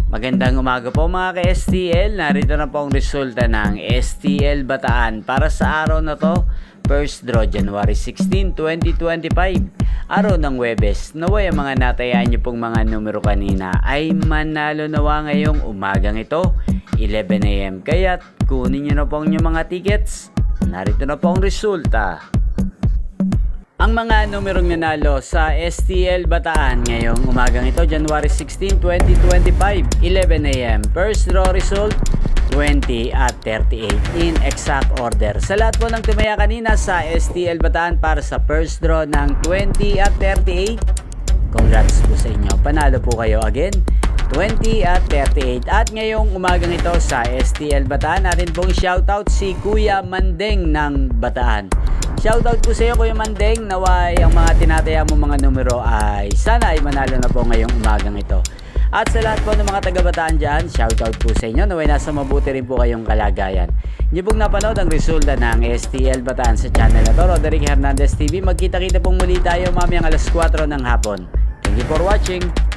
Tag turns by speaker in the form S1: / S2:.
S1: Magandang umaga po mga ka-STL. Narito na po ang resulta ng STL Bataan para sa araw na to. First draw January 16, 2025. Araw ng Huwebes. Naway ang mga natayaan nyo pong mga numero kanina ay manalo nawa ngayong umagang ito 11 AM. Kaya't kunin nyo na po ang inyong mga tickets. Narito na po ang resulta. Ang mga numerong nanalo sa STL Bataan ngayong umagang ito, January 16, 2025, 11 AM. First draw result, 20 at 38 in exact order. Sa lahat po ng tumaya kanina sa STL Bataan para sa first draw ng 20 at 38, congrats po sa inyo. Panalo po kayo again, 20 at 38. At ngayong umagang ito sa STL Bataan, natin pong shoutout si Kuya Mandeng ng Bataan. Shoutout po sa iyo Kuya Mandeng, naway ang mga tinataya mo mga numero ay sana ay manalo na po ngayong umagang ito. At sa lahat po ng mga taga-Bataan dyan, shoutout po sa inyo, naway nasa mabuti rin po kayong kalagayan. Hindi pong napanood ang resulta ng STL Bataan sa channel na to, Roderick Hernandez TV. Magkita-kita pong muli tayo mamayang alas 4 ng hapon. Thank you for watching.